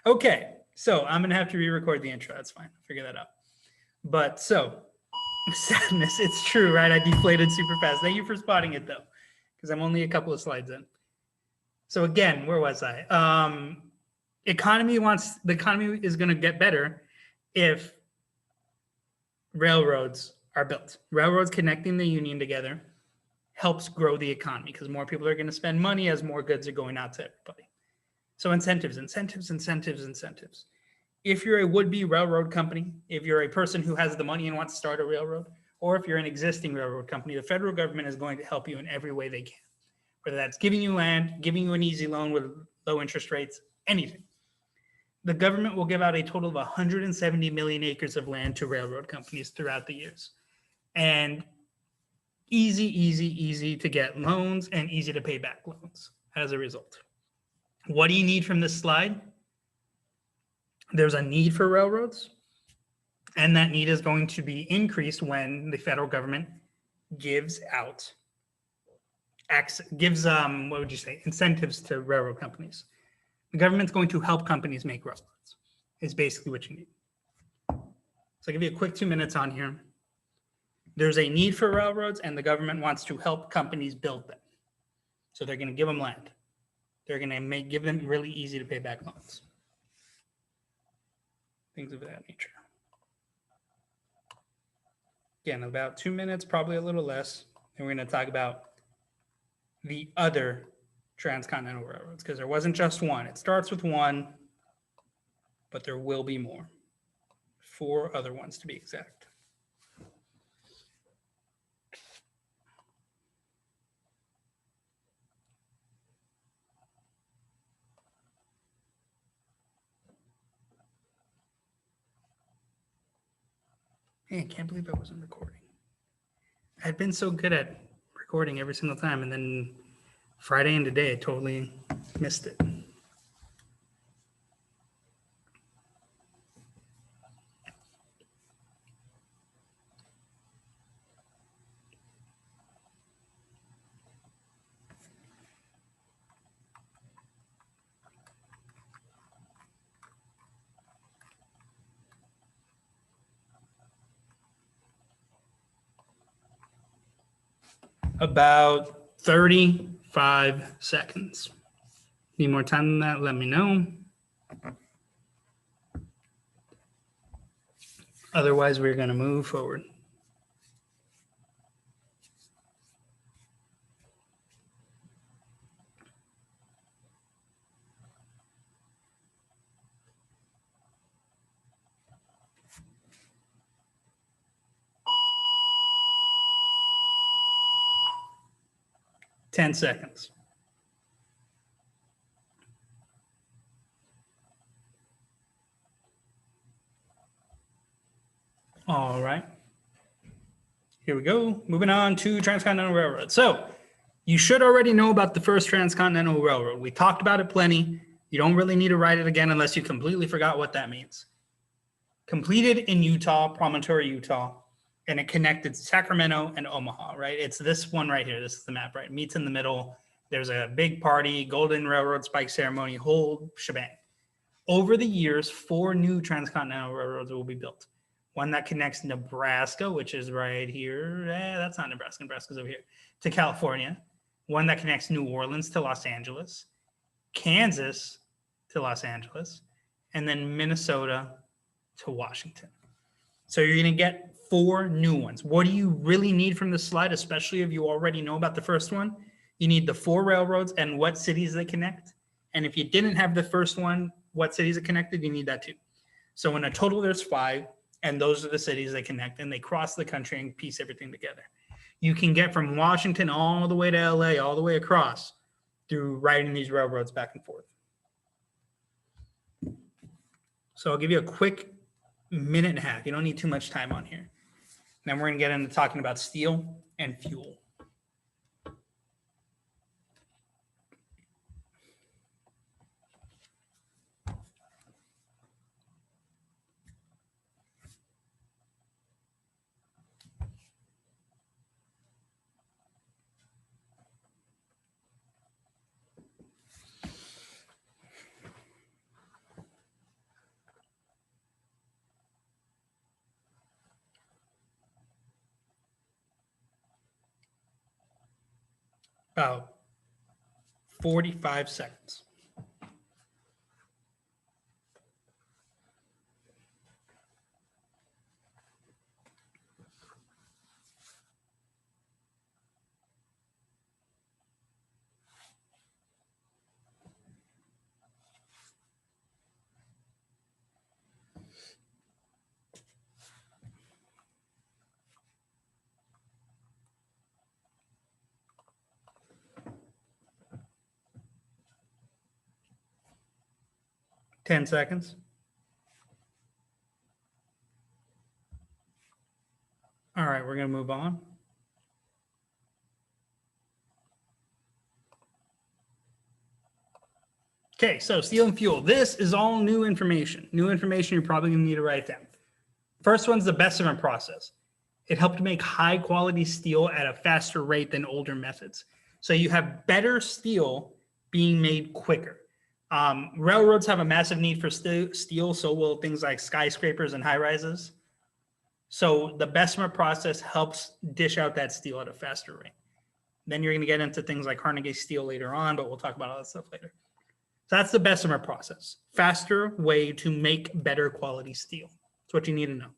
Okay, so I'm going to have to re-record the intro. That's fine. I'll figure that out. But so, sadness, it's true, right? I deflated super fast. Thank you for spotting it, though, because I'm only a couple of slides in. So again, where was I? The economy is going to get better if railroads are built. Railroads connecting the union together helps grow the economy because more people are going to spend money as more goods are going out to everybody. So incentives. If you're a would-be railroad company, if you're a person who has the money and wants to start a railroad, or if you're an existing railroad company, the federal government is going to help you in every way they can. Whether that's giving you land, giving you an easy loan with low interest rates, anything. The government will give out a total of 170 million acres of land to railroad companies throughout the years. And easy to get loans and easy to pay back loans as a result. What do you need from this slide? There's a need for railroads, and that need is going to be increased when the federal government gives out incentives to railroad companies. The government's going to help companies make railroads, is basically what you need. So I'll give you a quick 2 minutes on here. There's a need for railroads, and the government wants to help companies build them. So they're going to give them land. They're going to give them really easy to pay back loans. Things of that nature. Again, about 2 minutes, probably a little less. And we're going to talk about the other transcontinental railroads, because there wasn't just one. It starts with one, but there will be more. 4 other ones to be exact. Hey, I can't believe I wasn't recording. I'd been so good at recording every single time, and then Friday and today I totally missed it. About 35 seconds. Need more time than that? Let me know. Otherwise, we're going to move forward. Ten seconds. All right. Here we go. Moving on to Transcontinental Railroad. So you should already know about the first Transcontinental Railroad. We talked about it plenty. You don't really need to write it again unless you completely forgot what that means. Completed in Utah, Promontory, Utah, and it connected Sacramento and Omaha, right? It's this one right here. This is the map, right? Meets in the middle. There's a big party, Golden Railroad Spike Ceremony, whole shebang. Over the years, 4 new transcontinental railroads will be built. One that connects Nebraska, which is right here. That's not Nebraska. Nebraska's over here. To California. One that connects New Orleans to Los Angeles. Kansas to Los Angeles. And then Minnesota to Washington. So you're going to get 4 new ones. What do you really need from this slide, especially if you already know about the first one? You need the 4 railroads and what cities they connect. And if you didn't have the first one, what cities it connected, you need that too. So in a total, there's 5, and those are the cities they connect, and they cross the country and piece everything together. You can get from Washington all the way to LA, all the way across through riding these railroads back and forth. So I'll give you a quick minute and a half. You don't need too much time on here. Then we're going to get into talking about steel and fuel. About 45 seconds. Ten seconds. All right, we're going to move on. Okay, so steel and fuel. This is all new information. New information you're probably going to need to write down. First one's the Bessemer process. It helped make high quality steel at a faster rate than older methods. So you have better steel being made quicker. Railroads have a massive need for steel, so will things like skyscrapers and high rises. So the Bessemer process helps dish out that steel at a faster rate. Then you're going to get into things like Carnegie steel later on, but we'll talk about all that stuff later. So that's the Bessemer process. Faster way to make better quality steel. That's what you need to know.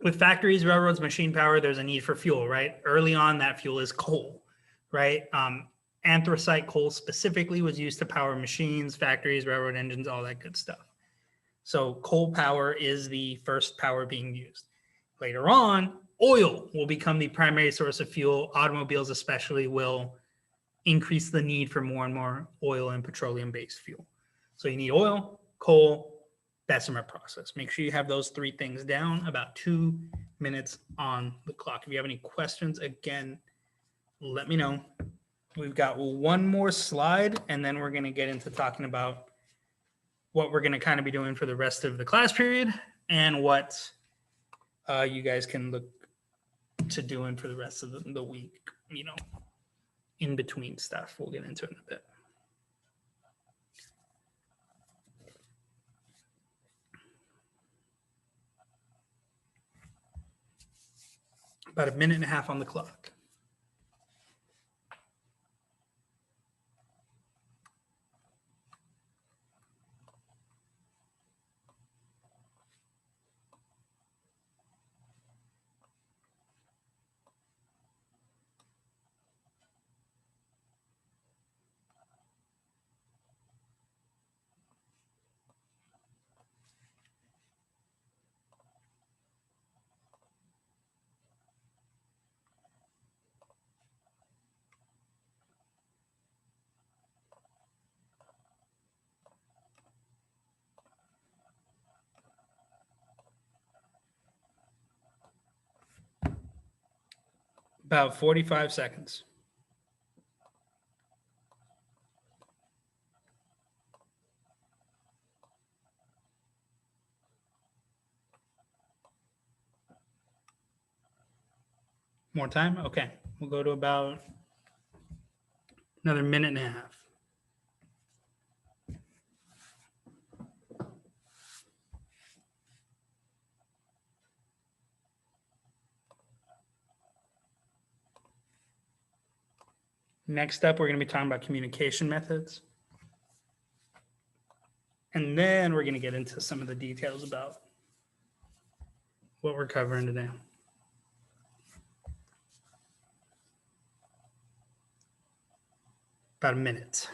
With factories, railroads, machine power, there's a need for fuel, right? Early on, that fuel is coal, right? Anthracite coal specifically was used to power machines, factories, railroad engines, all that good stuff. So coal power is the first power being used. Later on, oil will become the primary source of fuel. Automobiles especially will increase the need for more and more oil and petroleum-based fuel. So you need oil, coal, Bessemer process. Make sure you have those three things down. About 2 minutes on the clock. If you have any questions, again, let me know. We've got one more slide, and then we're going to get into talking about what we're going to kind of be doing for the rest of the class period and what you guys can look to doing for the rest of the week, you know, in between stuff. We'll get into it in a bit. About 1.5 minutes on the clock. About 45 seconds. More time? Okay. We'll go to about another 1.5 minutes. Next up, we're going to be talking about communication methods. And then we're going to get into some of the details about what we're covering today. About 1 minute.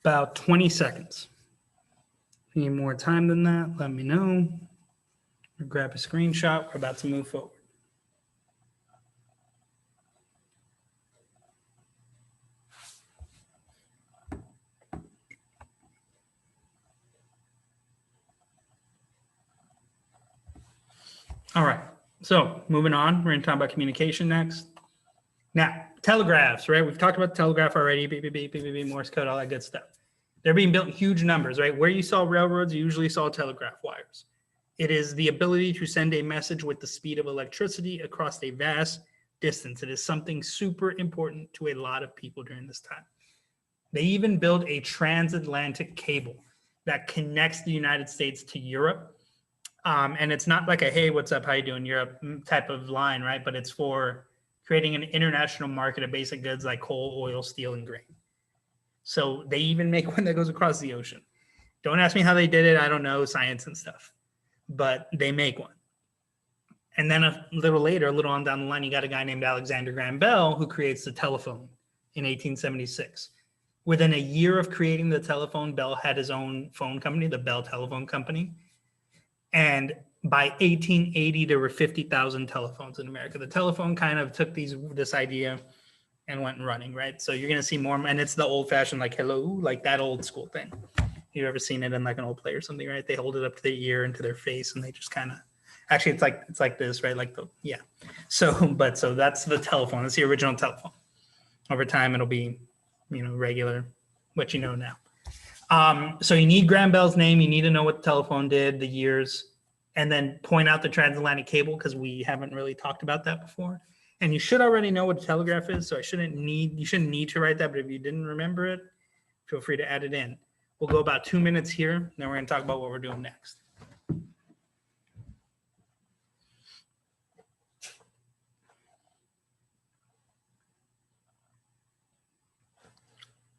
About 20 seconds. If you need more time than that, let me know. Or grab a screenshot. We're about to move forward. All right. So moving on, we're going to talk about communication next. Now, telegraphs, right? We've talked about the telegraph already, beep, beep, beep, beep, beep, beep, Morse code, all that good stuff. They're being built in huge numbers, right? Where you saw railroads, you usually saw telegraph wires. It is the ability to send a message with the speed of electricity across a vast distance. It is something super important to a lot of people during this time. They even built a transatlantic cable that connects the United States to Europe. And it's not like a, hey, what's up, how you doing, Europe type of line, right? But it's for creating an international market of basic goods like coal, oil, steel, and grain. So they even make one that goes across the ocean. Don't ask me how they did it. I don't know, science and stuff. But they make one. And then a little later, a little on down the line, you got a guy named Alexander Graham Bell who creates the telephone in 1876. Within a year of creating the telephone, Bell had his own phone company, the Bell Telephone Company. And by 1880, there were 50,000 telephones in America. The telephone kind of took this idea and went running, right? So you're going to see more, and it's the old-fashioned, like, hello, like that old school thing. You've ever seen it in like an old play or something, right? They hold it up to their ear and to their face, and they just kind of, actually, it's like this, right? Like the, yeah. So that's the telephone. It's the original telephone. Over time, it'll be, regular, what you know now. So you need Graham Bell's name. You need to know what the telephone did, the years, and then point out the transatlantic cable because we haven't really talked about that before. And you should already know what a telegraph is, so you shouldn't need to write that. But if you didn't remember it, feel free to add it in. We'll go about 2 minutes here. Then we're going to talk about what we're doing next.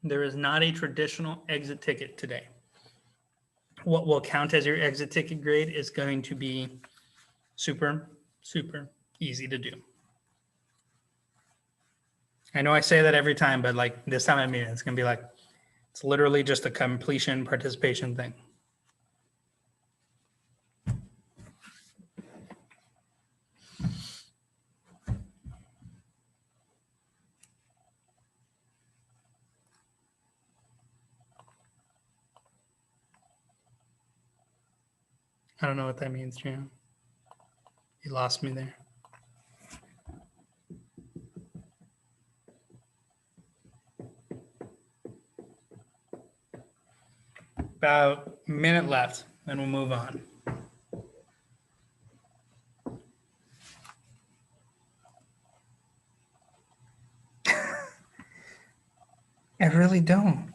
There is not a traditional exit ticket today. What will count as your exit ticket grade is going to be super, super easy to do. I know I say that every time, but like this time I mean it. It's going to be like, it's literally just a completion participation thing. I don't know what that means, Jim. You lost me there. About a minute left, then we'll move on. I really don't.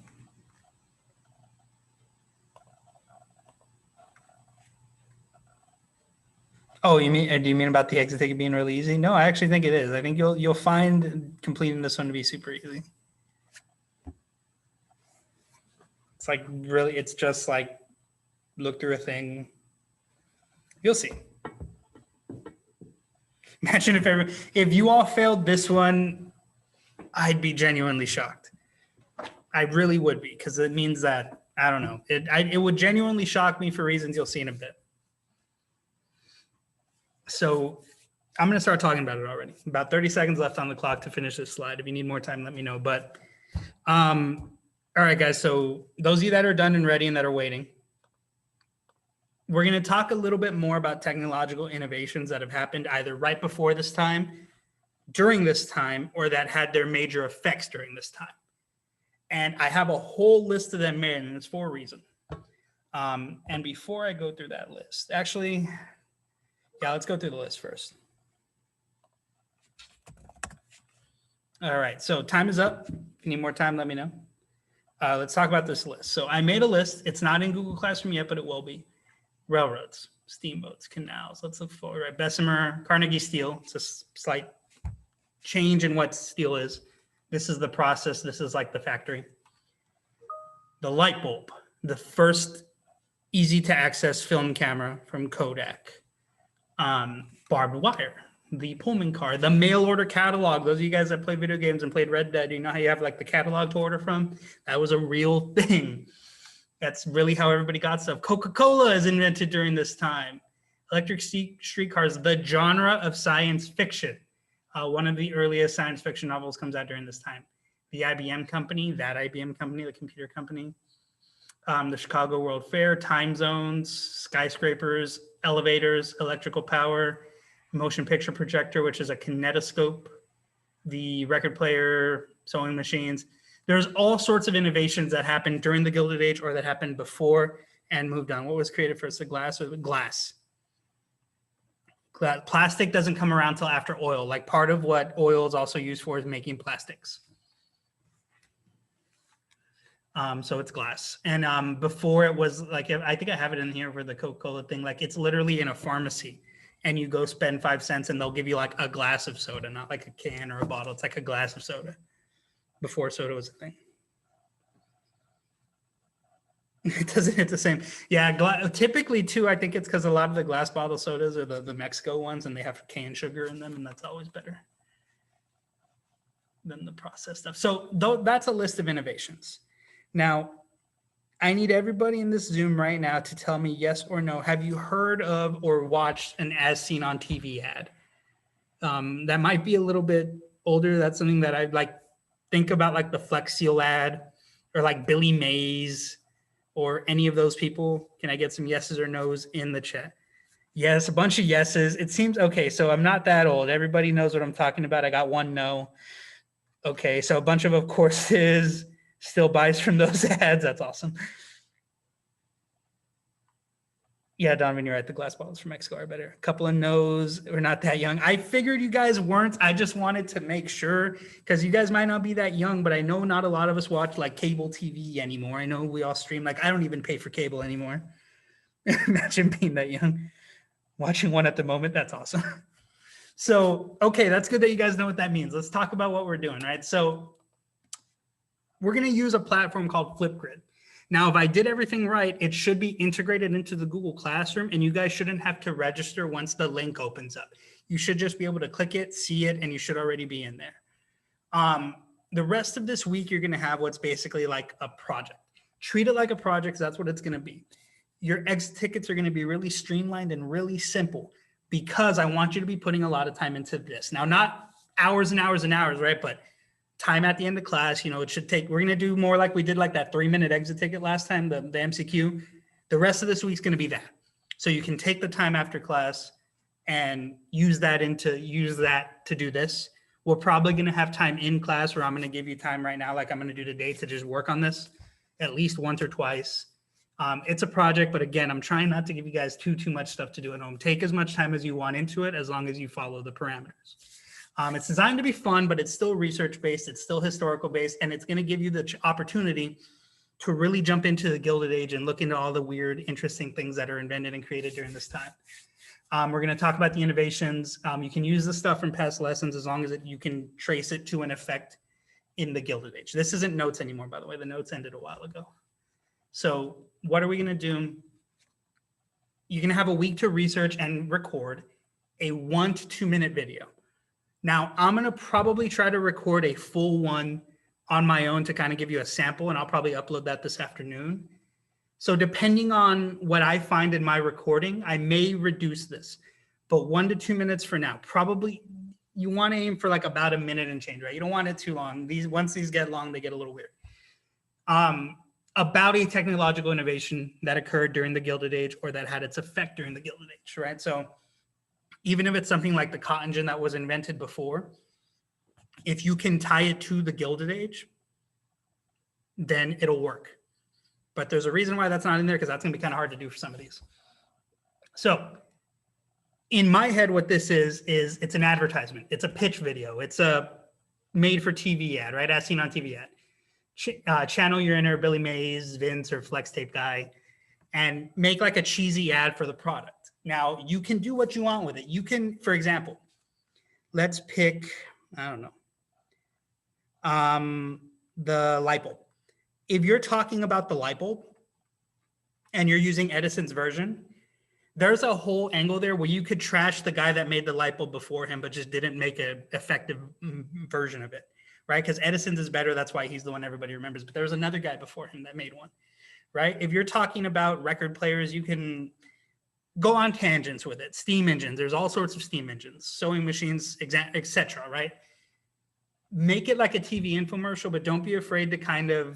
Oh, do you mean about the exit ticket being really easy? No, I actually think it is. I think you'll find completing this one to be super easy. It's like really, it's just like look through a thing. You'll see. Imagine if you all failed this one, I'd be genuinely shocked. I really would be, because it means that, I don't know. It would genuinely shock me for reasons you'll see in a bit. So I'm going to start talking about it already. About 30 seconds left on the clock to finish this slide. If you need more time, let me know. But all right, guys. So those of you that are done and ready and that are waiting, we're going to talk a little bit more about technological innovations that have happened either right before this time, during this time, or that had their major effects during this time. And I have a whole list of them made, and it's for a reason. And before I go through that list, actually, yeah, let's go through the list first. All right, so time is up. If you need more time, let me know. Let's talk about this list. So I made a list. It's not in Google Classroom yet, but it will be. Railroads, steamboats, canals. Let's look forward. Right? Bessemer, Carnegie steel. It's a slight change in what steel is. This is the process. This is like the factory. The light bulb, the first easy to access film camera from Kodak. Barbed wire, the Pullman car, the mail order catalog. Those of you guys that play video games and played Red Dead, you know how you have like the catalog to order from? That was a real thing. That's really how everybody got stuff. Coca-Cola is invented during this time. Electric streetcars, the genre of science fiction. One of the earliest science fiction novels comes out during this time. The IBM company, the computer company. The Chicago World Fair, time zones, skyscrapers, elevators, electrical power, motion picture projector, which is a kinetoscope, the record player, sewing machines. There's all sorts of innovations that happened during the Gilded Age or that happened before and moved on. What was created first, the glass or the glass? Plastic doesn't come around till after oil. Like part of what oil is also used for is making plastics. So it's glass. And before it was like, I think I have it in here for the Coca-Cola thing. Like it's literally in a pharmacy and you go spend 5 cents and they'll give you like a glass of soda, not like a can or a bottle. It's like a glass of soda before soda was a thing. It doesn't hit the same. Yeah, typically too, I think it's because a lot of the glass bottle sodas are the Mexico ones and they have cane sugar in them and that's always better than the processed stuff. So that's a list of innovations. Now, I need everybody in this Zoom right now to tell me yes or no. Have you heard of or watched an As Seen on TV ad? That might be a little bit older. That's something that I like think about, like the Flex Seal ad or like Billy Mays or any of those people. Can I get some yeses or nos in the chat? Yes, a bunch of yeses. It seems okay. So I'm not that old. Everybody knows what I'm talking about. I got one no. Okay, so a bunch of courses. Still buys from those ads. That's awesome. Yeah, Donovan, you're right. The glass bottles from Mexico are better. A couple of no's. We're not that young. I figured you guys weren't. I just wanted to make sure because you guys might not be that young, but I know not a lot of us watch like cable TV anymore. I know we all stream. Like I don't even pay for cable anymore. Imagine being that young. Watching one at the moment. That's awesome. So, okay, that's good that you guys know what that means. Let's talk about what we're doing, right? So we're going to use a platform called Flipgrid. Now, if I did everything right, it should be integrated into the Google Classroom, and you guys shouldn't have to register once the link opens up. You should just be able to click it, see it, and you should already be in there. The rest of this week, you're going to have what's basically like a project. Treat it like a project. That's what it's going to be. Your exit tickets are going to be really streamlined and really simple because I want you to be putting a lot of time into this. Now, not hours and hours and hours, right? But time at the end of class, it should take, we're going to do more like we did like that 3-minute exit ticket last time, the MCQ. The rest of this week's going to be that. So you can take the time after class and use that to do this. We're probably going to have time in class where I'm going to give you time right now, like I'm going to do today, to just work on this at least once or twice. It's a project, but again, I'm trying not to give you guys too much stuff to do at home. Take as much time as you want into it, as long as you follow the parameters. It's designed to be fun, but it's still research-based, it's still historical-based, and it's going to give you the opportunity to really jump into the Gilded Age and look into all the weird, interesting things that are invented and created during this time. We're going to talk about the innovations. You can use the stuff from past lessons as long as you can trace it to an effect in the Gilded Age. This isn't notes anymore, by the way. The notes ended a while ago. So what are we going to do? You're going to have a week to research and record a 1 to 2 minute video. Now, I'm going to probably try to record a full one on my own to kind of give you a sample, and I'll probably upload that this afternoon. So depending on what I find in my recording, I may reduce this, but 1 to 2 minutes for now. Probably you want to aim for like about a minute and change, right? You don't want it too long. Once these get long, they get a little weird. About a technological innovation that occurred during the Gilded Age or that had its effect during the Gilded Age, right? So even if it's something like the cotton gin that was invented before, if you can tie it to the Gilded Age, then it'll work. But there's a reason why that's not in there, because that's going to be kind of hard to do for some of these. So in my head, what this is it's an advertisement. It's a pitch video. It's a made for TV ad, right? As seen on TV ad. Channel your inner Billy Mays, Vince, or Flex Tape guy and make like a cheesy ad for the product. Now, you can do what you want with it. You can, for example, let's pick, I don't know, the light bulb. If you're talking about the light bulb and you're using Edison's version, there's a whole angle there where you could trash the guy that made the light bulb before him, but just didn't make an effective version of it, right? Because Edison's is better. That's why he's the one everybody remembers. But there was another guy before him that made one, right? If you're talking about record players, you can go on tangents with it. Steam engines, there's all sorts of steam engines, sewing machines, etc., right? Make it like a TV infomercial, but don't be afraid to kind of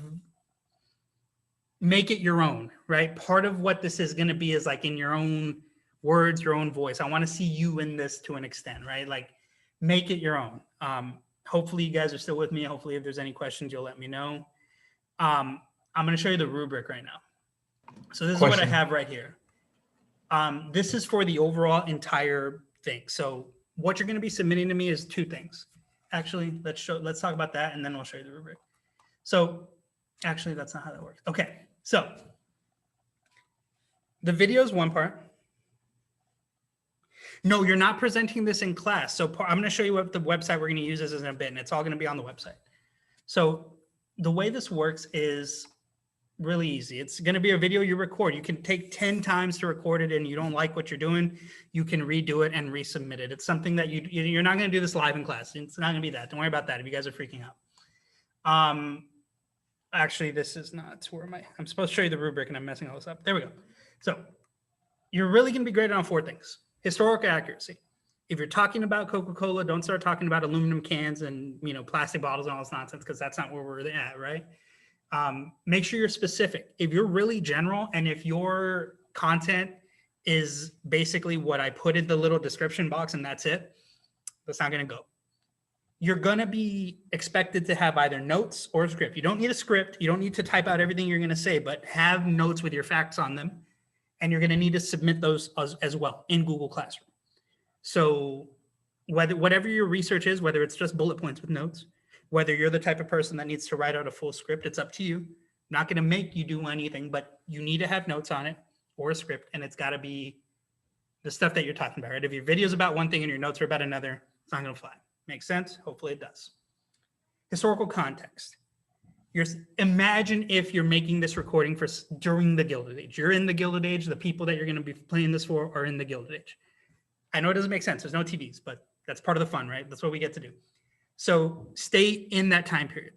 make it your own, right? Part of what this is going to be is like in your own words, your own voice. I want to see you in this to an extent, right? Like make it your own. Hopefully you guys are still with me. Hopefully if there's any questions, you'll let me know. I'm going to show you the rubric right now. So this is what I have right here. This is for the overall entire thing. So what you're going to be submitting to me is two things. Actually, let's talk about that, and then we'll show you the rubric. So actually, that's not how that works. Okay, so the video is one part. No, you're not presenting this in class. So I'm going to show you what the website we're going to use this in a bit, and it's all going to be on the website. So the way this works is really easy. It's going to be a video you record. You can take 10 times to record it, and you don't like what you're doing, you can redo it and resubmit it. It's something that you're not going to do this live in class. It's not going to be that. Don't worry about that if you guys are freaking out. Actually, this is not where I'm supposed to show you the rubric, and I'm messing all this up. There we go. So you're really going to be graded on 4 things. Historical accuracy. If you're talking about Coca-Cola, don't start talking about aluminum cans and plastic bottles and all this nonsense, because that's not where we're at, right? Make sure you're specific. If you're really general, and if your content is basically what I put in the little description box and that's it, that's not going to go. You're going to be expected to have either notes or a script. You don't need a script. You don't need to type out everything you're going to say, but have notes with your facts on them. And you're going to need to submit those as well in Google Classroom. So whatever your research is, whether it's just bullet points with notes, whether you're the type of person that needs to write out a full script, it's up to you. I'm not going to make you do anything, but you need to have notes on it or a script, and it's got to be the stuff that you're talking about, right? If your video is about one thing and your notes are about another, it's not going to fly. Makes sense? Hopefully it does. Historical context. Imagine if you're making this recording during the Gilded Age. You're in the Gilded Age. The people that you're going to be playing this for are in the Gilded Age. I know it doesn't make sense. There's no TVs, but that's part of the fun, right? That's what we get to do. So stay in that time period.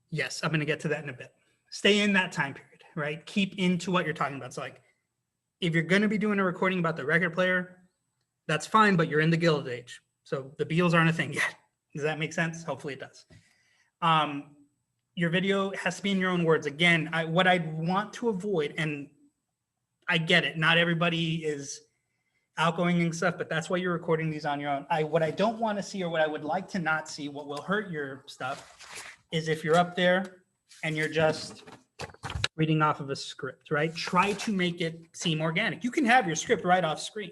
Yes, I'm going to get to that in a bit. Stay in that time period, right? Keep into what you're talking about. So like, if you're going to be doing a recording about the record player, that's fine, but you're in the Gilded Age. So the Beatles aren't a thing yet. Does that make sense? Hopefully it does. Your video has to be in your own words. Again, what I want to avoid, and I get it, not everybody is outgoing and stuff, but that's why you're recording these on your own. What I don't want to see, or what I would like to not see, what will hurt your stuff, is if you're up there and you're just reading off of a script, right? Try to make it seem organic. You can have your script right off screen,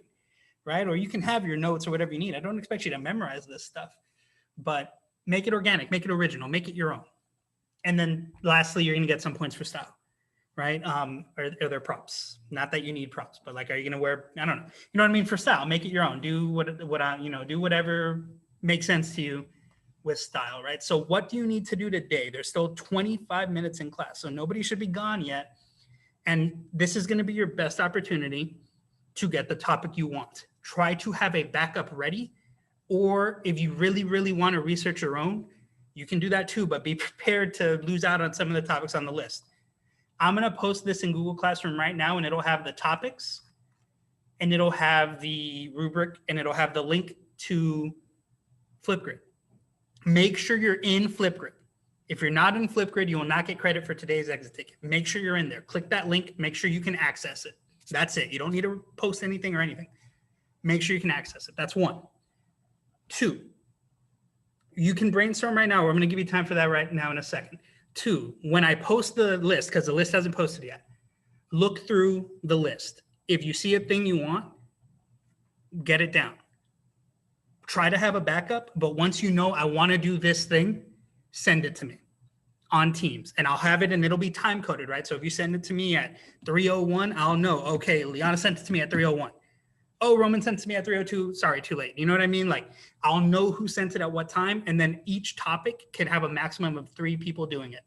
right? Or you can have your notes or whatever you need. I don't expect you to memorize this stuff, but make it organic, make it original, make it your own. And then lastly, you're going to get some points for style, right? Are there props? Not that you need props, but like, are you going to wear, I don't know. You know what I mean? For style, make it your own. Do do whatever makes sense to you with style, right? So what do you need to do today? There's still 25 minutes in class, so nobody should be gone yet. And this is going to be your best opportunity to get the topic you want. Try to have a backup ready, or if you really, really want to research your own, you can do that too, but be prepared to lose out on some of the topics on the list. I'm going to post this in Google Classroom right now, and it'll have the topics, and it'll have the rubric, and it'll have the link to Flipgrid. Make sure you're in Flipgrid. If you're not in Flipgrid, you will not get credit for today's exit ticket. Make sure you're in there. Click that link. Make sure you can access it. That's it. You don't need to post anything or anything. Make sure you can access it. That's 1. 2, you can brainstorm right now. I'm going to give you time for that right now in a second. 2, when I post the list, because the list hasn't posted yet, look through the list. If you see a thing you want, get it down. Try to have a backup, but once you know I want to do this thing, send it to me on Teams, and I'll have it, and it'll be time coded, right? So if you send it to me at 3:01, I'll know, okay, Liana sent it to me at 3:01. Oh, Roman sent it to me at 3:02. Sorry, too late. You know what I mean? Like, I'll know who sent it at what time, and then each topic can have a maximum of 3 people doing it.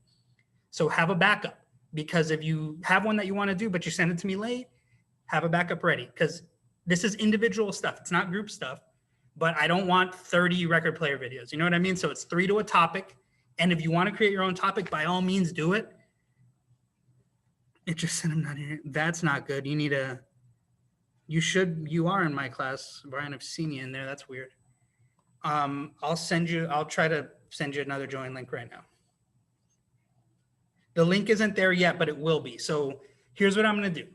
So have a backup, because if you have one that you want to do, but you send it to me late, have a backup ready, because this is individual stuff. It's not group stuff, but I don't want 30 record player videos. You know what I mean? So it's 3 to a topic. And if you want to create your own topic, by all means do it. It just said I'm not here. That's not good. You need a... You are in my class, Brian. I've seen you in there. That's weird. I'll try to send you another join link right now. The link isn't there yet, but it will be. So here's what I'm going to do.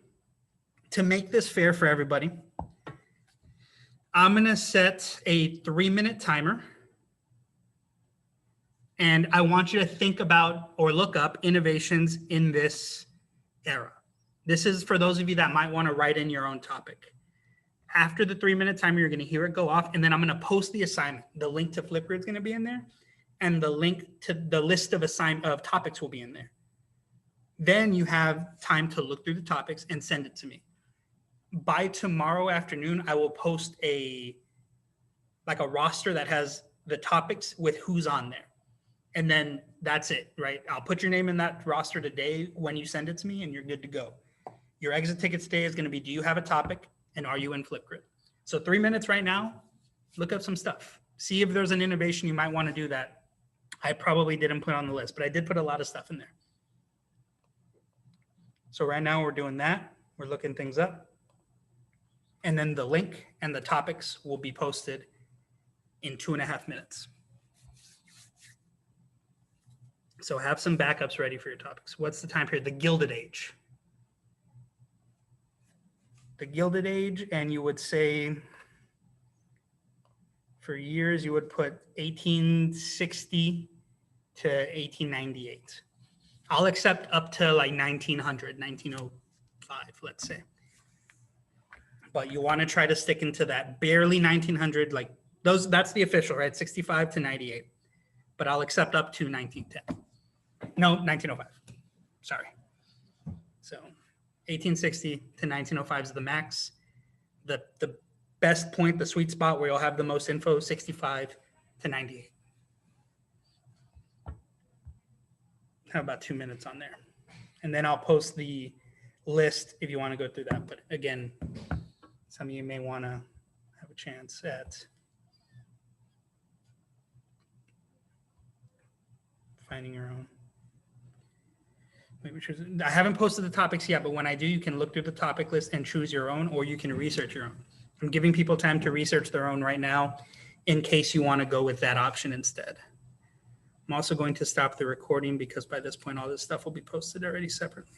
to make this fair for everybody, I'm going to set a 3-minute timer. And I want you to think about or look up innovations in this era. This is for those of you that might want to write in your own topic. After the 3-minute timer, you're going to hear it go off, and then I'm going to post the assignment. The link to Flipgrid is going to be in there, and the link to the list of topics will be in there. Then you have time to look through the topics and send it to me. By tomorrow afternoon, I will post a roster that has the topics with who's on there. And then that's it, right? I'll put your name in that roster today when you send it to me, and you're good to go. Your exit ticket today is going to be, do you have a topic, and are you in Flipgrid? So 3 minutes right now, look up some stuff. See if there's an innovation you might want to do that I probably didn't put on the list, but I did put a lot of stuff in there. So right now we're doing that. We're looking things up. And then the link and the topics will be posted in 2.5 minutes. So have some backups ready for your topics. What's the time period? The Gilded Age. The Gilded Age, and you would say for years you would put 1860 to 1898. I'll accept up to like 1900, 1905, let's say. But you want to try to stick into that barely 1900, like those, that's the official, right? 65 to 98. But I'll accept up to 1910. No, 1905. Sorry. So 1860 to 1905 is the max. The best point, the sweet spot where you'll have the most info, 65 to 98. Have about 2 minutes on there. And then I'll post the list if you want to go through that. But again, some of you may want to have a chance at finding your own. I haven't posted the topics yet, but when I do, you can look through the topic list and choose your own, or you can research your own. I'm giving people time to research their own right now in case you want to go with that option instead. I'm also going to stop the recording because by this point, all this stuff will be posted already separately.